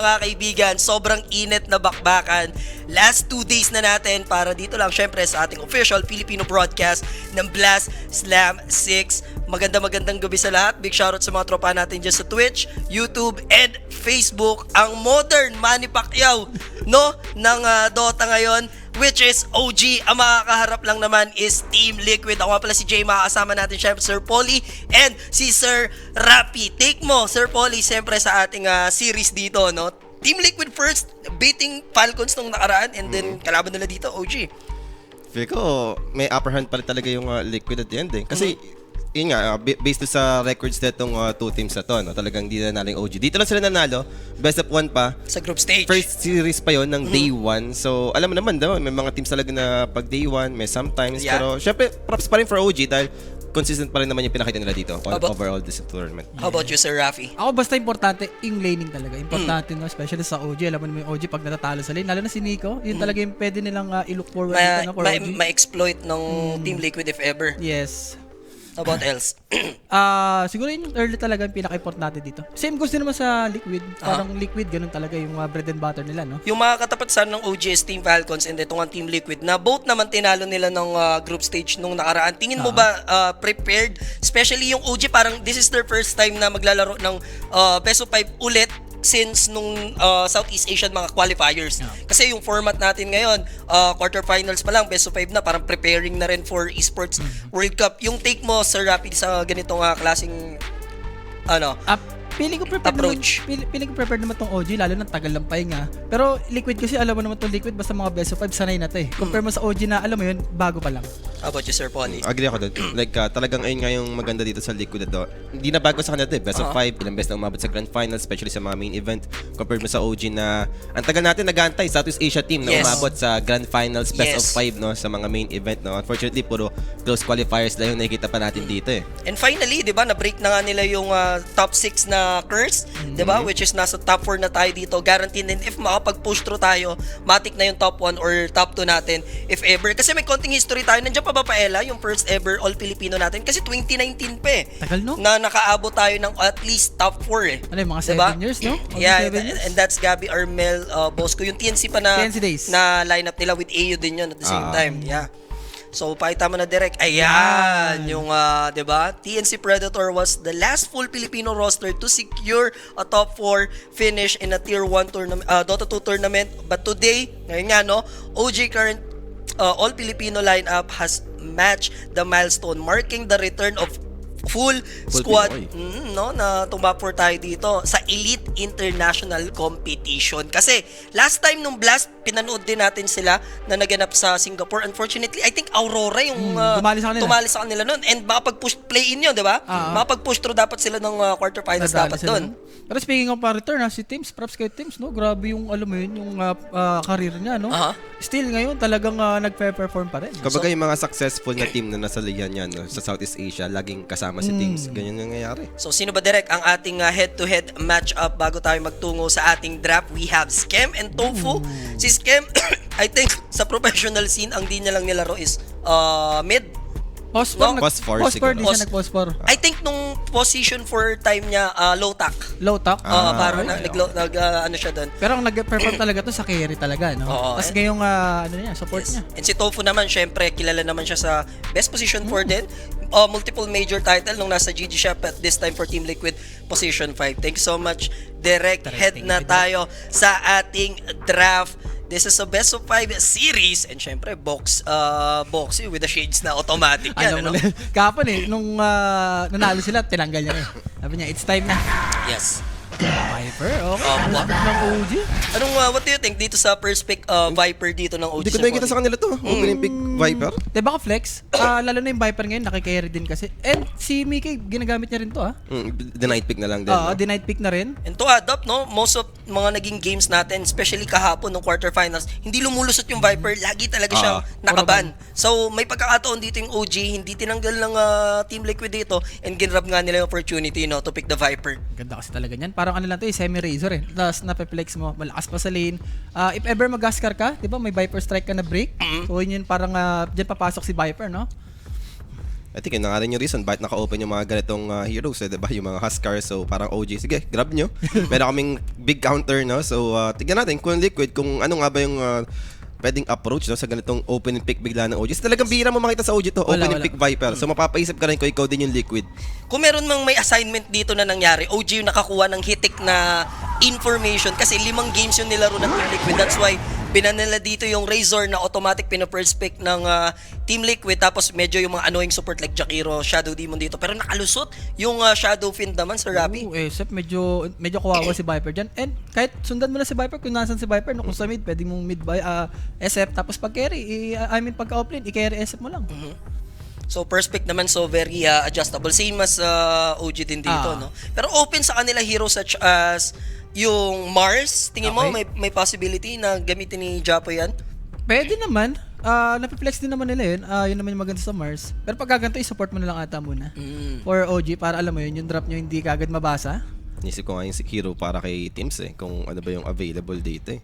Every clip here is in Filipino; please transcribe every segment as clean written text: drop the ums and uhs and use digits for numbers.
Mga kaibigan, sobrang init na bakbakan. Last 2 days na natin para dito lang syempre sa ating official Filipino broadcast ng Blast Slam 6. Magandang gabi sa lahat. Big shoutout sa mga tropa natin dyan sa Twitch, YouTube, and Facebook. Ang modern Manny Pacquiao ng Dota ngayon, which is OG. Ang makakaharap lang naman is Team Liquid. Ako nga pala si Jay, makakasama natin syempre Sir Polly and si Sir Rapi. Take mo, Sir Polly, syempre sa ating series dito, no? Team Liquid first, beating Falcons nung nakaraan, and then kalaban nila dito, OG. Feel ko, may upper hand pa rin talaga yung Liquid at the end eh. Kasi, yun nga, based sa records netong two teams na to, no, talagang di na naling OG. Dito lang sila nanalo, best of 1 pa. Sa group stage. First series pa yon ng day 1. So, alam mo naman, diba, may mga teams talaga na pag day 1, may sometimes. Yeah. Pero, syempre, props pa rin for OG dahil consistent pa rin naman yung pinakita nila dito overall this tournament. How about you, Sir Rafi? Ako basta importante, yung laning talaga. Importante no, especially sa OG. Alam mo naman yung OG pag natatalo sa lane, lalo na si Nico, yun talaga yung pwede nilang i-look forward dito na for OG. Ma-exploit ng Team Liquid if ever. Yes. How about else? Siguro yung early talaga yung pinaka-importante dito. Same goes din naman sa Liquid. Parang Liquid, ganun talaga yung bread and butter nila, no? Yung mga katapat ng OGS Team Falcons and itong Team Liquid na both naman tinalo nila ng group stage nung nakaraan. Tingin mo ba prepared? Especially yung OG, parang this is their first time na maglalaro ng best of 5 ulit since nung Southeast Asian mga qualifiers. Kasi yung format natin ngayon, quarterfinals pa lang, best of 5 na, parang preparing na rin for Esports World Cup. Yung take mo, Sir Rapid, sa ganitong klaseng Feeling ko prepared approach. naman, feeling ko prepared naman tong OG, lalo na tagal lang pahinga. Pero Liquid kasi, alam mo naman tong Liquid, basta mga best of 5, sanay na to eh. Compare mo sa OG na, alam mo yun, bago pa lang. How about you, Sir Polly? Agree ako doon. Like, talagang ayun nga yung maganda dito sa Liquid ito. Hindi na bago sa kanila, best of 5, ilang beses na umabot sa Grand Finals, especially sa mga main event. Compared mo sa OG na, ang tagal natin nag-aantay, Southeast Asia team na umabot sa Grand Finals, best of 5, no, sa mga main event, no. Unfortunately, puro close qualifiers lang yung nakikita pa natin dito eh. And finally, 'di ba, na-break na nga nila yung top 6 na curse, 'di ba? Which is nasa top 4 na tayo dito. Guaranteed din if makapag-push through tayo, matik na yung top 1 or top 2 natin if ever. Kasi may konting history tayo. Nandiyan pa ba Paela, yung first ever All Filipino natin? Kasi 2019 pa eh. Tagal, no? Na nakaabot tayo ng at least top 4 eh. Ano yung mga 7 Diba? years, no? Yeah, 7 years. and that's Gabby Armel Bosco. Yung TNC pa na TNC days. na lineup nila with AU din yun at the same time. Yeah. So, pakita mo na direct. Ayan, yung, 'di ba? TNC Predator was the last full Filipino roster to secure a top 4 finish in a Tier 1 tournament, Dota 2 tournament. But today, ngayon nga, no, OG current all Filipino lineup has matched the milestone, marking the return of full squad na tumba for tayo dito sa Elite International Competition. Kasi last time nung Blast, pinanood din natin sila na naganap sa Singapore. Unfortunately, I think Aurora yung tumali sa kanila noon. And makapag-push play-in yun, di ba? Makapag-push through dapat sila ng quarterfinals dapat doon. Pero speaking of return, si Teams, props kay Teams, no? Grabe yung, alam mo yun, yung career niya, no? Still ngayon, talagang nagpe-perform pa rin. Kumbaga yung mga successful na team na nasa liyan yan, no, sa Southeast Asia, laging kasama si teams. Ganyan yung nangyayari. So, sino ba direct ang ating head-to-head match-up bago tayo magtungo sa ating draft? We have Skem and Tofu. Si Skem, I think, sa professional scene, ang di niya lang nilaro is mid. Post-4, di siya nag-post-4. I think nung position for time niya, low tack. Low top? Parang ano siya doon. Pero ang nag-perform talaga to sa carry talaga, no? Tapos ngayong, support niya. And si Tofu naman, syempre, kilala naman siya sa best position for din. Multiple major title nung nasa GG Shop at this time for Team Liquid, position 5. Thank you so much. Direct head na tayo sa ating draft. This is a best of 5 series and syempre boxy with the shades na automatic yan. Ano? Kapon nung nanalo sila, tinanggal niya rin. Sabi niya, it's time na. Yes. Viper, okay. Ng OG. Anong, what do you think dito sa first pick Viper dito ng OG? Hindi ko nakikita sa kanila to. Opening pick Viper. Diba ka flex? Lalo na yung Viper ngayon, nakikarry din kasi. And si Mickey, ginagamit niya rin to, The night pick na lang din. The night pick na rin. And to add up, no, most of mga naging games natin, especially kahapon ng quarterfinals, hindi lumulusot yung Viper, lagi talaga siyang nakaban. So, may pagkakataon dito yung OG, hindi tinanggal ng Team Liquid dito, and ginrab nga nila yung opportunity, no, to pick the Viper. Ganda kasi talaga niyan. Parang ano lang to, semi-razor eh. Tapos napeplex mo, malakas pa sa lane. If ever mag-gascar ka, di ba may Viper strike ka na break? So yun parang dyan papasok si Viper, no? I think yun na nga rin yung reason bakit naka-open yung mga ganitong heroes, diba? Yung mga Huskar, so parang OG, sige, grab nyo. Meron kaming big counter, no? So, tignan natin kung Liquid, kung ano nga ba yung pwedeng approach, no, sa ganitong open and pick bigla ng OG. So, talagang bihira mo makita sa OG to, open and pick Viper. So, mapapaisip ka rin kung ikaw din yung Liquid. Kung meron mang may assignment dito na nangyari, OG yung nakakuha ng hitik na information kasi 5 games yung nilaro ng Team Liquid. That's why binanila dito yung Razor na automatic pina-first pick ng Team Liquid, tapos medyo yung mga annoying support like Jakiro, Shadow Demon dito. Pero nakalusot yung Shadow Fiend naman sa Rappi. Sep, medyo kawawa si Viper dyan. And kahit sundan mo na si Viper, kung nasan si Viper, no, kung sa mid, pwede mong mid by SF, tapos pag carry, pagka offlane, i-carry SF mo lang. So first pick naman, so very adjustable. Same as OG din dito, no? Pero open sa kanila heroes such as yung Mars. Tingin mo may possibility na gamitin ni Japo yan? Pwede naman. Napiplex din naman nila yun. Yun naman yung maganda sa Mars. Pero pag gaganto, i-support mo na lang ata muna. For OG, para alam mo yun, yung drop nyo hindi kagad mabasa. Nisip ko nga yung hero para kay Teams kung ano ba yung available dito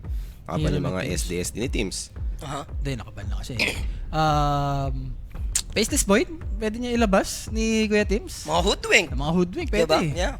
Habang yung mga SDS din ni Teams. Hindi, nakaban na kasi. Faceless Void, pwede niya ilabas ni Kuya Teams. Mga hoodwink. Mga hoodwink, pwede. Diba? Yeah.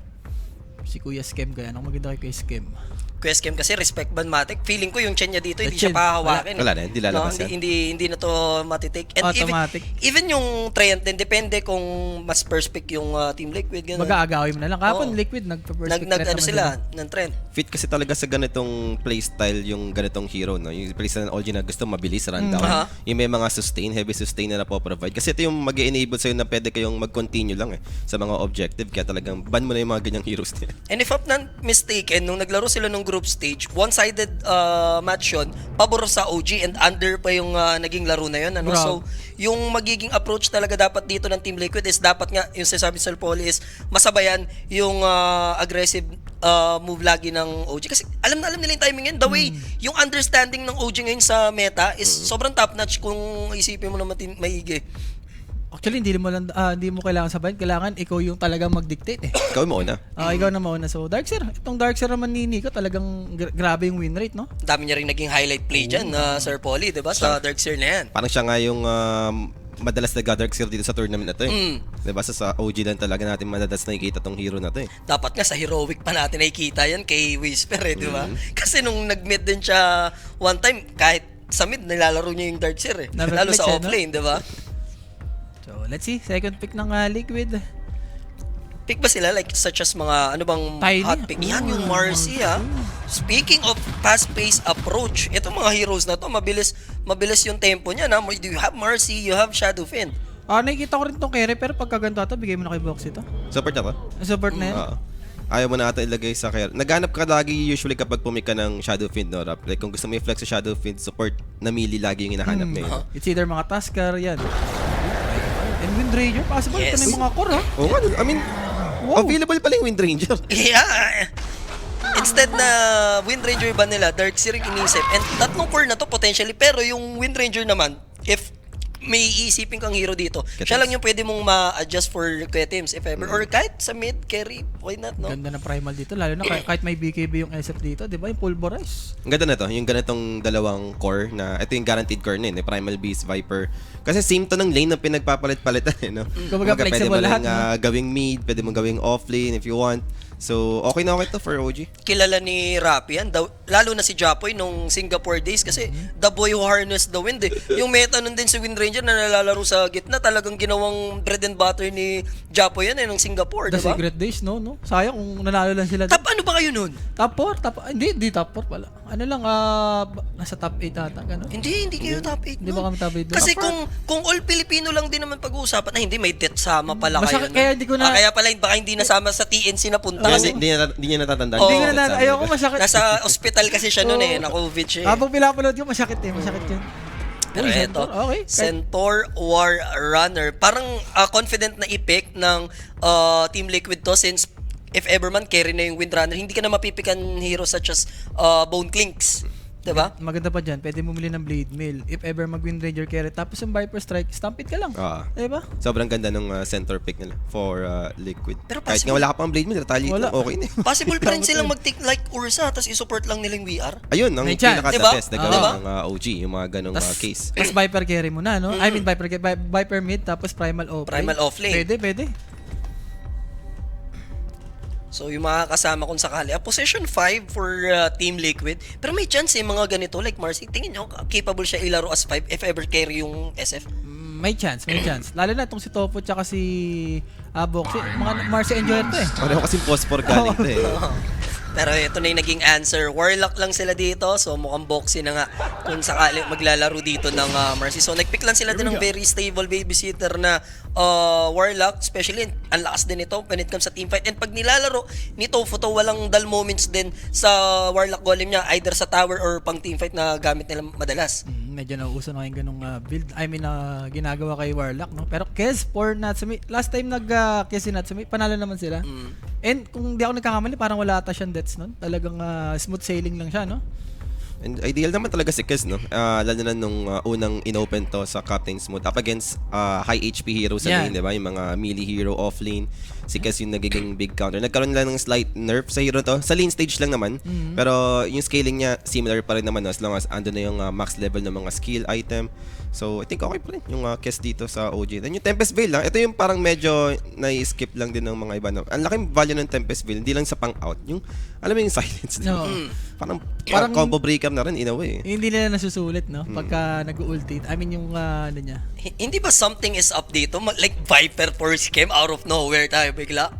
Si Kuya Scam kaya. Anong maganda kay Kuya Scam? Quest Game kasi respect Banmatic. Feeling ko yung chain niya dito, hindi Chain. siya pahawakin. Wala na, hindi lalabas yan. Hindi na to matitake. And Automatic. even yung Treant din, depende kung mas first pick yung Team Liquid. Ganun. Mag-aagawin mo na lang. Kapon Liquid, nag-first pick Ano sila, ng Treant. Fit kasi talaga sa ganitong playstyle yung ganitong hero, no? Yung playstyle ng OG na gusto mabilis, rundown. Yung may mga sustain, heavy sustain na napoprovide. Kasi ito yung mag-enable sa'yo na pwede kayong mag-continue lang sa mga objective. Kaya talagang ban mo na yung mga ganyang heroes niya. And if I'm not mistaken, nung naglaro sila nung group stage, one-sided match yun, pabor sa OG and under pa yung naging laro na yun. Ano? So, yung magiging approach talaga dapat dito ng Team Liquid is dapat nga, yung sinasabi sa Poli is masabayan yung aggressive move lagi ng OG. Kasi alam na nila yung timing yun. The way, yung understanding ng OG ngayon sa meta is sobrang top-notch kung isipin mo naman maigi. Actually, hindi mo kailangan sabayan. Kailangan ikaw yung talagang mag-dictate Ikaw yung mauna. Ikaw na mauna. So, Darkseer. Itong Darkseer naman ni Nico, talagang grabe yung win rate, no? Dami niya rin naging highlight play dyan, Sir Poli, diba? Sa Darkseer na yan. Parang siya nga yung madalas nag-Darkseer dito sa tournament na to Diba? Sa OG lang talaga natin madalas nakikita tong hero na to Dapat nga sa Heroic pa natin nakikita yan kay Whisper diba? Kasi nung nag-mid din siya one time, kahit sa mid, nilalaro niya yung Darkseer Lalo sa offlane, diba? So, let's see. Second pick ng Liquid. Pick ba sila? Like, such as mga, ano bang Tiny. hot pick? Yan yung Marcy, Speaking of fast-paced approach, ito mga heroes na to, mabilis yung tempo niya, na. You have Marcy, you have Shadow Fiend. Nakikita ko rin itong carry, pero pagkaganto ata, bigay mo na kay Box ito. Support na to? Support na yan. Ayaw mo na ata ilagay sa carry. Naghanap ka lagi usually kapag pumik ka ng Shadow Fiend, no, Rap? Like, kung gusto mo i-flex sa Shadow Fiend, support na melee lagi yung hinahanap mo It's either mga Tusker, yan. And Wind Ranger, possible ito na yung mga core, Oo nga, I mean, available pala yung Wind Ranger. Yeah! Instead na Wind Ranger ba nila, Darkseer yung inisip. And tatlong core na to potentially, pero yung Wind Ranger naman, if may iisipin kang hero dito, siya lang yung pwede mong ma-adjust for Kuya Teams if ever. Or kahit sa mid, carry, why not, no? Ganda ng primal dito, lalo na kahit may BKB yung SF dito, di ba? Yung Pulverize. Ang ganda na to, yung ganitong dalawang core na, ito yung guaranteed core na Primal Beast, Viper. Kasi same to ng lane na pinagpapalit-palitan, no? Kumbaga flexible pwede mo lahat, lang gawing mid, pwede mo gawing off lane if you want. So, okay na okay to for OG. Kilala ni Rappi yan, lalo na si Japoy nung Singapore days kasi the boy who harnessed the wind Yung meta nun din si Wind Ranger na nalalaro sa gitna, talagang ginawang bread and butter ni Japoy yan nung Singapore, The diba? Secret Days, no? Sayang kung nanalo lang sila. Top ano ba kayo nun? Top 4? Hindi top 4 pala. Ano lang, nasa top 8 ata, gano'n? Hindi kayo top 8 Hindi ba kami top 8 doon? Kasi kung all Filipino lang din naman pag-uusapan, hindi, may death sama pala kayo. Kaya hindi ko na... Kaya pala, baka hindi nasama sa TNC na punta. Kasi hindi niya natatandaan. Hindi ko na ayoko masakit. Nasa ospital kasi siya noon na-COVID siya Habang pinapanood ko, masakit yun. Pero eto, Centaur War Runner. Parang confident na i-pick ng Team Liquid to since if ever man carry na yung Wind Runner, hindi ka na mapipikan hero such as Bone Clinks. Diba? Maganda pa dyan, pwede bumili ng Blade Mail. If ever mag-Wind Ranger carry, tapos yung Viper Strike, stampede ka lang. Diba? Sobrang ganda ng center pick nila for Liquid. Pero Kahit possible- nga wala ka pang Blade Mail, retaliate Wala. lang, okay na. Possible pa rin silang mag-take like Ursa, tapos i-support lang nila yung VR. Ayun, ang May chance. pinaka-the Diba? best na Diba? gawin ng OG, yung mga ganong case. Tapos Viper carry mo na, no? I mean, Viper mid, tapos Primal offlane. Primal offlane. Pwede. So, yung mga kasama kung sakali. Position 5 for Team Liquid. Pero may chance mga ganito, like Marcy, tingin nyo, capable siya ilaro as 5 if ever carry yung SF. May chance. Lalo na itong si Topo tsaka si Boxy. Mga Marcy enjoyer to eh. Pareho kasing phosphor galing to eh. Pero ito na yung naging answer. Warlock lang sila dito. So mukhang boxy na nga kung sakali maglalaro dito ng Mercy. So nagpick lang sila din ng very stable babysitter na Warlock. Especially, ang lakas din ito when it comes sa teamfight. And pag nilalaro ni Tofu to, walang dull moments din sa Warlock Golem niya. Either sa tower or pang teamfight na gamit nila madalas. Medyo nauuso na yung ganung build. I mean, ginagawa kay Warlock, no? Pero Kez for Natsumi, last time Kez si Natsumi, panalo naman sila. And kung di ako nagkakamali, parang wala ata siyang deaths nun. Talagang smooth sailing lang siya, no? And ideal naman talaga si Kez, no? Lalo na nung unang inopen to sa Captain's Mode up against high HP heroes sa lane, di ba? Yung mga melee hero off lane. Si Kez yung nagiging big counter. Nagkaroon lang ng slight nerf sa hero to. Sa lane stage lang naman. Pero yung scaling niya, similar pa rin naman, no? As long as ando na yung max level ng mga skill item. So, I think okay pa rin yung Kez dito sa OG. Then yung Tempest Veil lang, ito yung parang medyo na-skip lang din ng mga iba. No? Ang laking value ng Tempest Veil, hindi lang sa pang-out. Yung, alam mo yung silence. No. Parang combo breaker na rin in a way. Hindi nila nasusulit, no? Pagka nag-ulti. I mean, yung ano niya. Hindi ba something is up dito? Like Viper first came out of nowhere tayo bigla?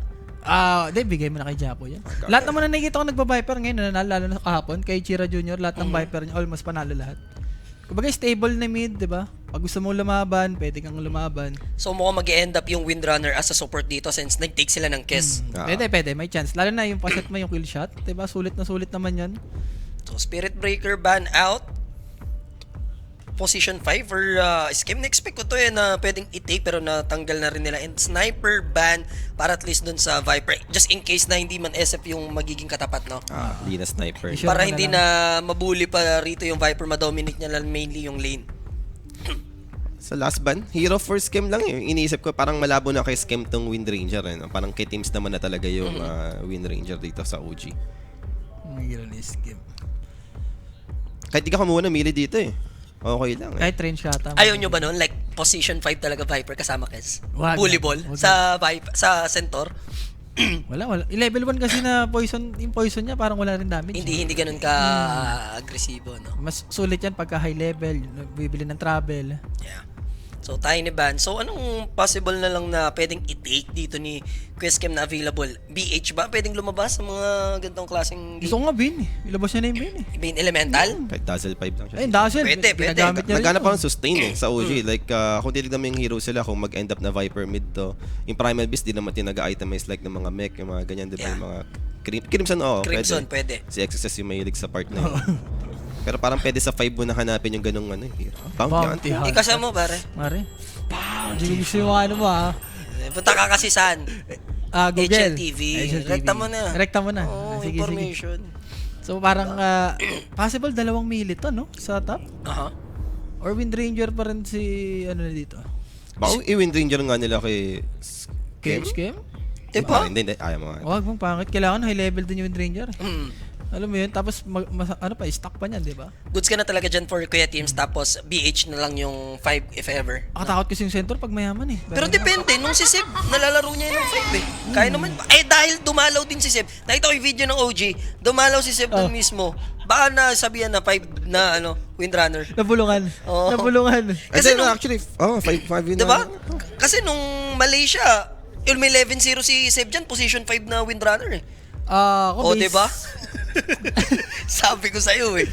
Hindi, bigay mo na kay Japo yan. Lahat naman na nakikita ko nagba-Viper ngayon, lalo na kahapon, kay Chira Jr., lahat ng Viper niya, almost panalo lahat. Kumbaga stable na mid, di ba? Pag gusto mo lumaban, pwede kang lumaban. So mukhang mag-end up yung Windrunner as a support dito since nag-take sila ng Kez. Pwede, may chance. Lalo na yung paset mo yung kill shot, di ba? Sulit na sulit naman yan. So Spirit Breaker ban out. Position 5 for Skim. Na-expect ko to na pwedeng i-take pero natanggal na rin nila. And Sniper ban para at least dun sa Viper. Just in case na hindi man SF yung magiging katapat, no? Hindi na sniper. Sure Para na hindi lang. na mabuli pa rito yung Viper, ma-dominate niya lang mainly yung lane. Sa last ban, hero for Skim lang eh. Iniisip ko parang malabo na kay Skim tong Wind Ranger. Eh, no? Parang kay teams naman na talaga yung Wind Ranger dito sa OG. Mayroon ni Skim. Kahit di ka kumuha ng melee dito eh. Okay lang eh. Kahit range shot. Ayaw nyo ba nun? Like, position 5 talaga Viper kasama Kez? Wag Bully na. ball? Wag Sa Centaur? Wala. Level 1 kasi na poison, yung poison niya parang wala rin damage. Hindi ganun ka agresibo, no? Mas sulit yan pagka high level, bibili ng travel. Yeah. So, tiny ban. So, anong possible na lang na pwedeng i-take dito ni Questcam na available? BH ba? Pwedeng lumabas sa mga ganitong klaseng Gusto ko nga Bin eh. Ilabas niya na yung Bin eh. Bane Elemental? Kahit Dazzle 5 lang siya. Ayun, Dazzle. Pwede. Ginagamit niya rin Naghanap yun. ako ng sustain eh, sa OG. Like, kung titignan mo yung hero sila, kung mag-end up na Viper mid to, yung Primal Beast, di naman tinaga-itemize like ng mga mech, yung mga ganyan, di ba? Yeah. Yung mga Crimson, Crimson, pwede. Si XSS yung mahilig sa part na yun. Pero parang pwede sa 5 mo na hanapin yung ganung ano eh. Bounty yan. Hunter. Ikasa mo, pare. Mare. Hindi gusto yung ano mo ah. Punta ka kasi saan? Google. HLTV. HLTV. Rekta mo na. Rekta mo na. Oo, Sige. information. So parang possible 2 melee to, no? Sa top. Aha. Or Wind Ranger pa rin si ano na dito. Baka i-Wind Ranger nga nila kay Cage game? Diba? Hindi. Ayaw mo nga. Wag mong pangit. Kailangan high level din yung Wind Ranger. Alam mo yun, tapos ano pa, stock pa niyan, di ba? Goods ka na talaga dyan for Kuya Teams, tapos BH na lang yung 5 if ever. Nakatakot kasi yung center pag mayaman eh. Pero depende, nung si Seb, nalalaro niya yung 5 eh. Kaya naman, dahil dumalaw din si Seb. Nakita ko yung video ng OG, dumalaw si Seb dun mismo. Baka na sabihan na 5 na Windrunner. Nabulungan. Oo. Nabulungan. Kasi nung- actually, 5 yun. Diba? Kasi nung Malaysia, may 11-0 si Seb dyan, position 5 na Windrunner eh. Ako, Diba? Sabi ko sa'yo eh.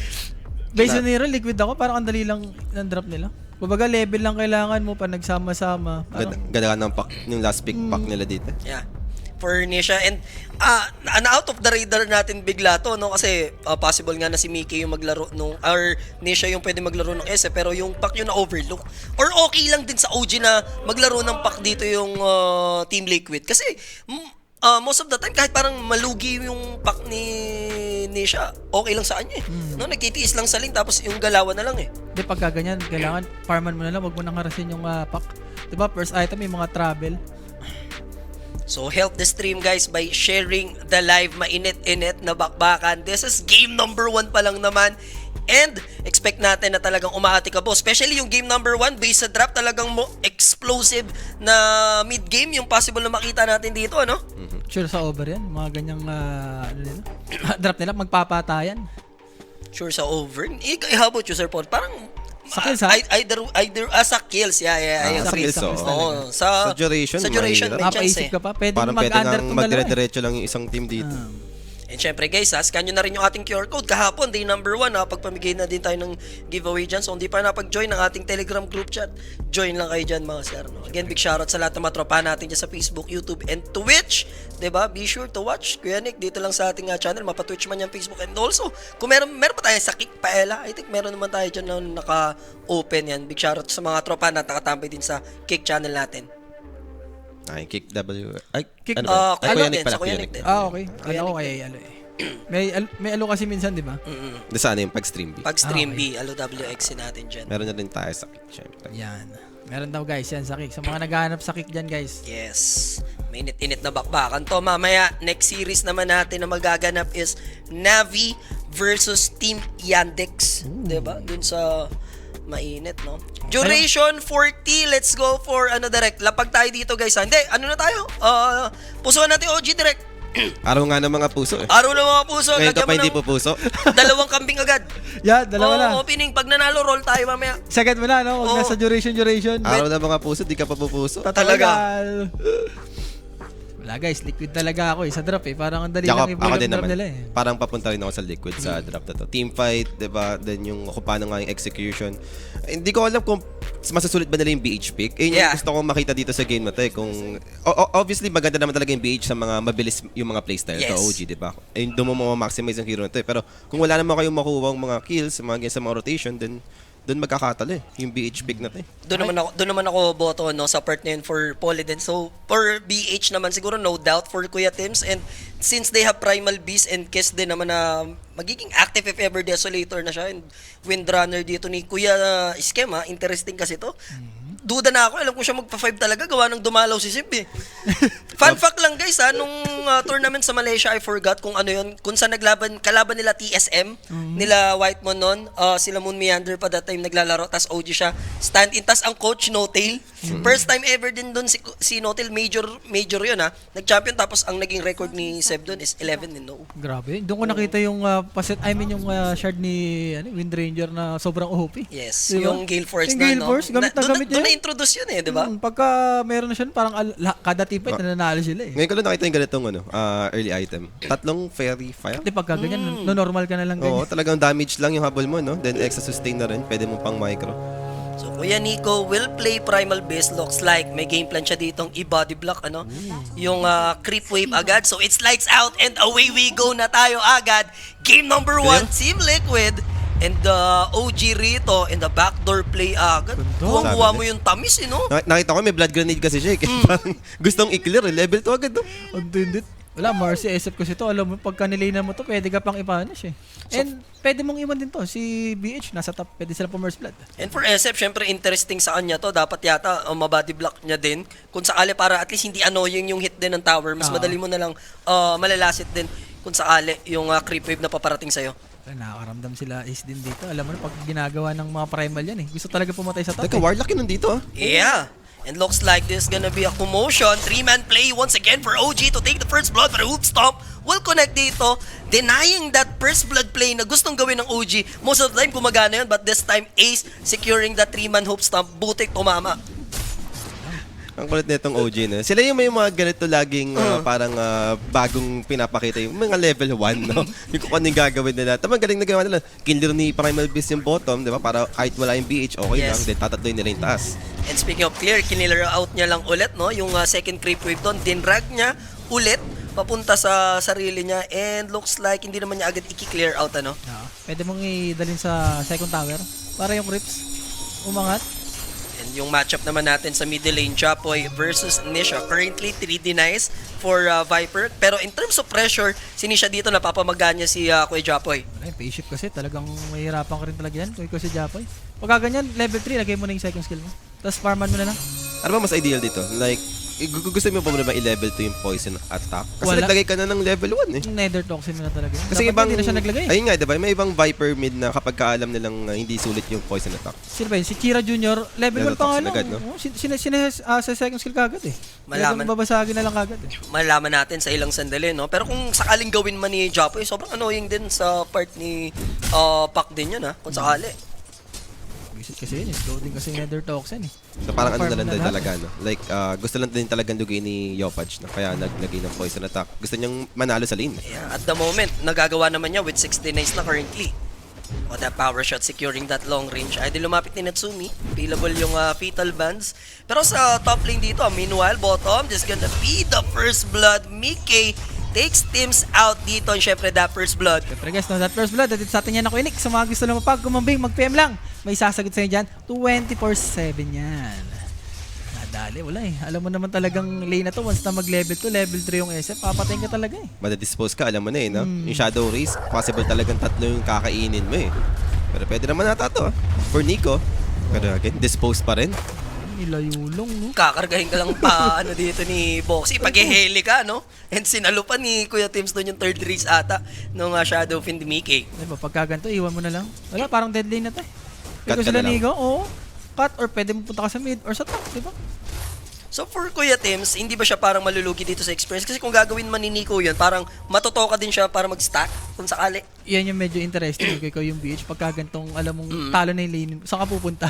Base on hero, liquid ako, parang ang dali lang ng drop nila. Kumbaga level lang kailangan mo pa nagsama-sama. Ganda ng pack, yung last pick pack nila dito. Yeah. For Nisha and out of the radar natin bigla to, no, kasi possible nga na si Mickey yung maglaro nung or Nisha yung pwede maglaro ng S pero yung pack yun na overlook or okay lang din sa OG na maglaro ng pack dito yung Team Liquid kasi most of the time kahit parang malugi yung pack ni Nisha, okay lang sa kanya eh. No, nagtitiis lang sa lane tapos yung galawan na lang eh. Di pagka ganyan, kailangan farman mo na lang, wag mo nang harasin yung pack. Diba, first item, may mga travel. So help the stream guys by sharing the live, mainit-init na bakbakan. This is game number 1 pa lang naman. And expect natin na talagang umaati ka boss. Especially yung game number 1 based sa drop, talagang explosive na mid-game yung possible na makita natin dito, ano? Sure sa over yan, mga ganyang ano nila. Drop nila, magpapatayan. Sure sa over. How about you, Sir Paul? Parang Sa kills, ha? either sa kills, yeah, I Sa agree. kills, oo. Oo, sa duration, may mahirap. chance Mapaisip eh. ka pa, pwede Parang mo pwede mag-under nga tong dalawa. magdire-diretso lang yung isang team dito. And syempre guys, scan nyo na rin yung ating QR code. Kahapon, day number 1, pagpamigay na din tayo ng giveaway dyan. So, hindi pa napag-join ng ating Telegram group chat, join lang kayo dyan mga sir. No? Again, big shoutout sa lahat ng mga tropa natin dyan sa Facebook, YouTube, and Twitch. Diba? Be sure to watch. Kuya Nick, dito lang sa ating channel, mapa-Twitch man yung Facebook. And also, kung meron pa tayo sa Kick Paella, I think meron naman tayo dyan na naka-open yan. Big shoutout sa mga tropa na nakatambay din sa Kick channel natin. Ay, kick W. Ay, Kick- ano ba? Ay, Kuya din, Nick pala, sa Kuya Kuya Nick Nick. din. Okay. Kaya Ano ko Nick kay alo eh. May alo kasi minsan, di ba? Doon sa ano yung pag-stream B. Pag stream Okay. B, LOWX natin dyan. Meron na rin tayo sa kick, syempre. Yan. Meron daw guys yan sa kick. Sa mga naghahanap sa kick dyan guys. Yes. May init-init na bakbakan to. Mamaya, next series naman natin na magaganap is Navi versus Team Yandex. Diba? Dun sa mainit, no? Duration 40. Let's go for direct. Lapag tayo dito, guys. Hindi, ano na tayo? Pusuan natin OG direct. Araw nga ng mga puso eh. Araw ng mga puso. Ngayon ka Lagyan pa mo hindi ng po puso. 2 kambing agad. Yeah, dalawa na. Opening. Pag nanalo, roll tayo mamaya. Second mo na, no? Huwag Oo. nasa duration. Araw ng mga puso, di ka pa pupuso. Talaga. Wala guys, liquid talaga ako eh. Sa drop eh. Parang ang dali Ako, lang ako i-pull din ang drop naman. nila eh. Parang papunta rin ako sa liquid sa draft na to. Team fight, diba? Then yung kung paano nga yung execution. Hindi ko alam kung masasulit ba nila yung BH pick. Eh, Yeah. yung gusto kong makita dito sa game na to eh. Kung, obviously, maganda naman talaga yung BH sa mga mabilis yung mga playstyle Yes. to OG, diba? Eh, doon mo maximize yung hero na to eh. Pero kung wala naman kayong makuha mga kills sa mga rotation, then doon magkakatalo eh. Yung BH pick na to eh. Doon naman ako boto no sa part na yun for Polydent. So for BH naman siguro no doubt for Kuya Tims, and since they have Primal Beast and Kiss din naman na magiging active if ever Desolator na siya, and Windrunner dito ni Kuya Schema, interesting kasi to. Duda na ako, alam ko siya magpa-5 talaga, gawa ng dumalaw si Sib eh. Fun fact lang guys nung tournament sa Malaysia, I forgot kung ano yun, kung saan kalaban nila TSM, nila Whitemon nun, sila Moon Meander pa that time naglalaro, tas OG siya, stand-in, tas ang coach Notail. First time ever din dun si Notail, major yun nag-champion, tapos ang naging record ni Seb dun is 11-0. Grabe. Doon ko nakita yung yung shard ni Wind Ranger na sobrang OP. Yes, Diba? yung Gale Force Yung na, Gale no? Force, gamit na gamit Doon niya. na-introduce yun eh, di ba? Pagka meron na siya, parang kada team fight, nananalo sila eh. Ngayon ko lang nakita yung ganitong early item. 3 Fairy Fire. Di pagka ganyan, no normal ka na lang Oo, ganyan. talagang damage lang yung habol mo, no? Then extra sustain na rin. Pwede mo pang micro. So, Kuya Nico will play Primal Beast. Looks like may game plan siya ditong i-body block, yung creep wave agad. So, it's lights out and away we go na tayo agad. Game number 1, Team Liquid and the OG Rito in the backdoor play agad. Kuha mo yung tamis, no? Nakita ko may blood grenade kasi siya eh. Kaya parang gustong i-clear eh. Level 2 agad, no? Ang tindit. Wala, Marcy, SF kasi to. Alam mo, pagka nilay mo to, pwede ka pang i-punish eh. And pwede mong iwan din to. Si BH, nasa top. Pwede sila Mercy Blood. And for SF, syempre interesting sa kanya to. Dapat yata mabody block niya din. Kung sakali para at least hindi annoying yung hit din ng tower. Mas madali mo na lang malalasit din kung sakali yung creep wave na paparating sa'yo. Nakakaramdam sila Ace din dito. Alam mo na, pag ginagawa ng mga primal yan eh. Gusto talaga pumatay sa top Teka, Warlock yun nandito ah. Yeah. And looks like this is gonna be a commotion. 3-man play once again for OG to take the first blood, but a Hoop Stomp will connect dito, denying that first blood play na gustong gawin ng OG. Most of the time gumagana yun, but this time Ace securing the 3-man Hoop Stomp. Butik tumama. Ang kulit nitong OG na. Sila yung may mga ganito laging parang bagong pinapakita yung mga level 1, no? Yung kung ano yung gagawin nila. Tamang galing na ginawa nila. Killer ni Primal Beast yung bottom, di ba? Para kahit wala yung BH, okay lang. Yes. Then tatatloy nila yung taas. And speaking of clear, kiniller out niya lang ulit, no? Yung second creep wave doon, dinrag niya ulit papunta sa sarili niya, and looks like hindi naman niya agad i-clear out, ano? Pwede mong idalhin sa second tower para yung creeps umangat. And yung matchup naman natin sa middle lane, Chapoy versus Nisha. Currently, 3 denies for Viper. Pero in terms of pressure, sinisha dito napapamagaan niya si Kuya Japoy. Wala, yung pace shift kasi talagang mahirapan ka rin talaga yan kung ikaw si Japoy. Pagka ganyan, level 3, lagay mo na yung second skill mo. Tapos farman mo na lang. Ano ba mas ideal dito? Like, gusto mo pa ba i-level 2 yung poison attack? Kasi Wala. naglagay ka na ng level 1 eh. Yung nether toxin mo na talaga. Kasi Dapat ibang, hindi na siya naglagay. ayun nga, diba? May ibang Viper mid na kapag kaalam nilang hindi sulit yung poison attack. Sino ba yun? Si Kira Jr. level 1 pa nga toxin lang. agad, no? Sa second skill kagad eh. Malaman. Talagang babasagin na lang kagad eh. Malalaman natin sa ilang sandali, no? Pero kung sakaling gawin man ni Japoy, sobrang annoying din sa part ni Pac din yun, ha? Kung sakali. Visit kasi yun, slow din kasi yung nether toxin eh. So parang ano Farm na lang na din lahat. talaga, no? Like, gusto lang din talagang duguin ni Yopaj, no? Kaya naglagay ng poison attack. Gusto niyang manalo sa lane. Yeah, at the moment, nagagawa naman niya with 60 nights na currently. O that power shot securing that long range. Ay di lumapit ni Natsumi. Available yung Fatal Bands. Pero sa top lane dito, meanwhile, bottom, just gonna be the first blood. Mickey takes teams out dito. And syempre, that first blood. Siyempre guys, no, that first blood, dito sa atin yan ako inik. Sa mga gusto lang kumambing, mag-PM lang. May sasagot sa inyo dyan. 24/7 yan. Nadali, wala eh. Alam mo naman talagang lane na to, once na mag-level 2, level 3 yung SF, papatayin ka talaga eh. Madadispose ka, alam mo na eh, no? Yung Shadow Race, possible talagang 3 yung kakainin mo eh. Pero pwede naman nata to, for Nico. Pero again, dispose pa rin. Nilayulong, no? Kakargahin ka lang pa ano dito ni Boxy. Pag-heli ka, no? And sinalo pa ni Kuya Tims doon yung third race ata nung Shadow Fin ni Mickey. Diba, pagka ganito, iwan mo na lang. Wala, parang dead lane na to eh. Cut Ikaw ka sila na lang. Nigo, oo. Cut or pwede mo punta ka sa mid or sa top, diba? So for Kuya Tims, hindi ba siya parang malulugi dito sa experience? Kasi kung gagawin man ni Nico yun, parang matotoka din siya para mag-stack kung sakali. Yan yung medyo interesting kung ikaw yung BH. Pagka ganitong, alam mong talo na yung lane, saan ka pupunta?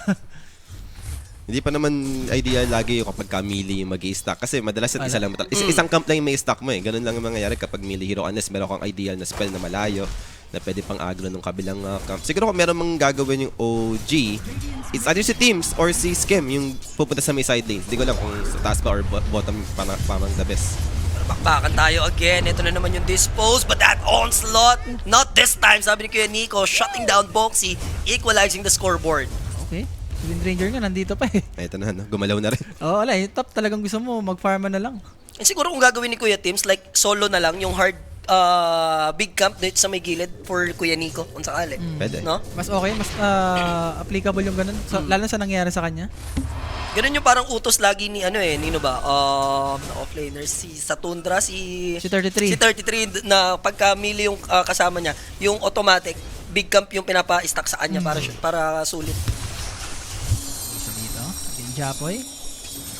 Hindi pa naman ideal lagi yung kapag melee yung mag-i-stack. Kasi madalas at isa lang isang camp lang yung may stack mo eh. Ganun lang yung mangyayari kapag melee hero unless meron kang ideal na spell na malayo na pwede pang agro ng kabilang camp. Siguro kung meron mang gagawin yung OG, it's either si Teams or si Skem yung pupunta sa may side lane. Hindi ko lang kung sa taas ba or bottom parang the best. Bakbakan tayo again. Ito na naman yung dispose. But that onslaught, not this time. Sabi ni Kuya Nico, shutting down Boxy, equalizing the scoreboard. Okay. Si Wind Ranger nga, nandito pa eh. Ito na, no? Gumalaw na rin. Oo, wala eh. Top talagang gusto mo, mag-farma na lang. And siguro kung gagawin ni Kuya Tims, like solo na lang, yung hard big camp dito sa may gilid for Kuya Nico, kung sakali. Pwede. No? Mas okay, mas applicable yung ganun. So, lalo sa nangyari sa kanya. Ganun yung parang utos lagi ni nino ba? Offlaner si Satundra, si Si 33. Si 33 na pagka melee yung kasama niya, yung automatic big camp yung pinapa-stack sa kanya para sulit. So, dito. Again, Japoy.